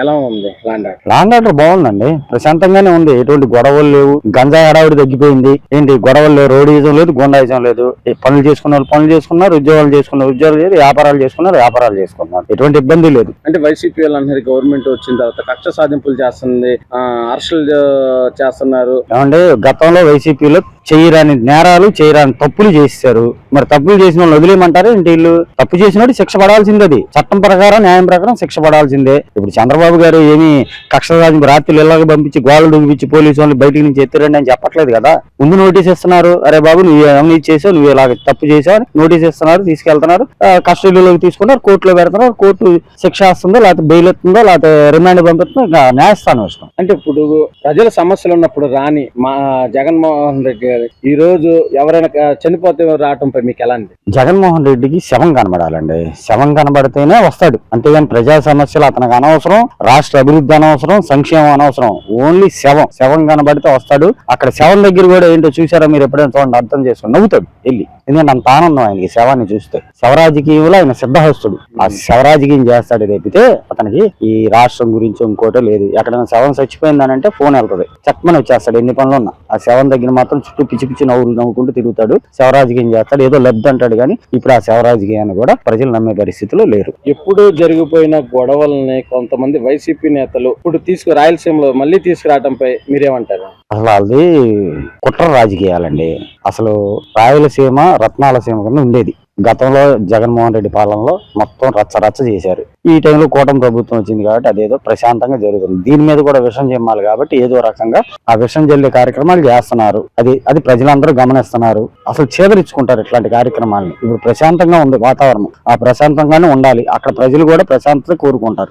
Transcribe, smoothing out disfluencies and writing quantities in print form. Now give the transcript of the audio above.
ఎలా ఉంది land order బాగుందండి, ప్రశాంతంగానే ఉంది. ఎటువంటి గొడవలు లేవు, గంజాయి హడావిడి తగ్గిపోయింది. ఏంటి గొడవలు లేవు, రోడ్డుయిజం లేదు, గుండాయిజం లేదు. పనులు చేసుకున్న వాళ్ళు పనులు చేసుకున్నారు, ఉద్యోగాలు చేసుకున్నారు ఉద్యోగాలు లేదు, వ్యాపారాలు చేసుకున్నారు. ఎటువంటి ఇబ్బంది లేదు. అంటే వైసీపీ వాళ్ళు అంటారు గవర్నమెంట్ వచ్చిన తర్వాత కక్ష సాధింపులు చేస్తుంది, అరెస్టులు చేస్తున్నారు. ఏమంటే గతంలో వైసీపీలో చేయరాని నేరాలు చేయరాని తప్పులు చేశారు. మరి తప్పులు చేసిన వాళ్ళు వదిలేయమంటారు ఏంటి? వీళ్ళు తప్పు చేసినోడు శిక్ష పడాల్సిందే, అది చట్టం ప్రకారం న్యాయం ప్రకారం శిక్ష పడాల్సిందే. ఇప్పుడు చంద్రబాబు గారు ఏమి కక్ష సాధింపు రాత్రులు ఇళ్ళకి పంపించి గోడలు దుగ్గిపించి పోలీసు వాళ్ళు బయటికి నుంచి ఎత్తిరండి అని చెప్పట్లేదు కదా. ముందు నోటీస్ ఇస్తున్నారు, అరే బాబు నువ్వు అవినీతి చేసావు, నువ్వు ఇలా తప్పు చేసావు అని నోటీస్ ఇస్తున్నారు, తీసుకెళ్తున్నారు, కస్టడీలోకి తీసుకుంటారు, కోర్టులో పెడుతున్నారు. కోర్టు శిక్ష వస్తుందో లేకపోతే బెయిల్ ఎత్తుందో లేకపోతే రిమాండ్ పంపిస్తుందో ఇంకా న్యాయస్థానం ఇష్టం. అంటే ఇప్పుడు ప్రజల సమస్యలు ఉన్నప్పుడు రాని మా జగన్మోహన్ రెడ్డి గారు ఈ రోజు ఎవరైనా చనిపోతే రావటంపై మీకు ఎలా ఉంది? జగన్మోహన్ రెడ్డికి శవం కనబడాలండి, శవం కనబడితేనే వస్తాడు. అంతేగాని ప్రజా సమస్యలు అతనికి అనవసరం, రాష్ట్ర అభివృద్ధి అనవసరం, సంక్షేమం అనవసరం. ఓన్లీ శవం కనబడితే వస్తాడు. అక్కడ శవం దగ్గర కూడా ఏంటో చూసారా మీరు? ఎప్పుడైనా చూడండి, అర్థం చేసుకుని నవ్వుతాడు వెళ్ళి. ఎందుకంటే అంత ఆనందం ఆయనకి శవాన్ని చూస్తే. శవరాజకీయంలో ఆయన సిద్ధహస్తుడు. ఆ శవరాజకీయం చేస్తాడు తప్పితే అతనికి ఈ రాష్ట్రం గురించి ఇంకోటో లేదు. ఎక్కడైనా శవం చచ్చిపోయిందనంటే ఫోన్ వెళ్తుంది, చక్కమని వచ్చేస్తాడు. ఎన్ని పనులు ఉన్నా ఆ శవం దగ్గర మాత్రం చుట్టూ పిచ్చి పిచ్చి నవ్వుకుంటూ తిరుగుతాడు, శవరాజకీయం చేస్తాడు. ఏదో లబ్ధి అంటాడు కానీ ఇప్పుడు ఆ శవరాజకీయాన్ని కూడా ప్రజలు నమ్మే పరిస్థితిలో లేరు. ఎప్పుడు జరిగిపోయిన గొడవల్ని కొంతమంది వైసీపీ నేతలు ఇప్పుడు రాయలసీమలో మళ్ళీ తీసుకురావడంపై మీరేమంటారు? అసలు అది కుట్ర రాజకీయాలండి. అసలు రాయలసీమ రత్నాలసీమ కింద ఉండేది. గతంలో జగన్మోహన్ రెడ్డి పాలనలో మొత్తం రచ్చ చేశారు. ఈ టైంలో కూటమి ప్రభుత్వం వచ్చింది కాబట్టి అదేదో ప్రశాంతంగా జరుగుతుంది. దీని మీద కూడా విషం చెమ్మాలి కాబట్టి ఏదో రకంగా ఆ విషం జల్లే కార్యక్రమాలు చేస్తున్నారు. అది ప్రజలందరూ గమనిస్తున్నారు. అసలు చేదరించుకుంటారు ఇట్లాంటి కార్యక్రమాలని. ఇప్పుడు ప్రశాంతంగా ఉంది వాతావరణం, ఆ ప్రశాంతంగానే ఉండాలి. అక్కడ ప్రజలు కూడా ప్రశాంతత కోరుకుంటారు.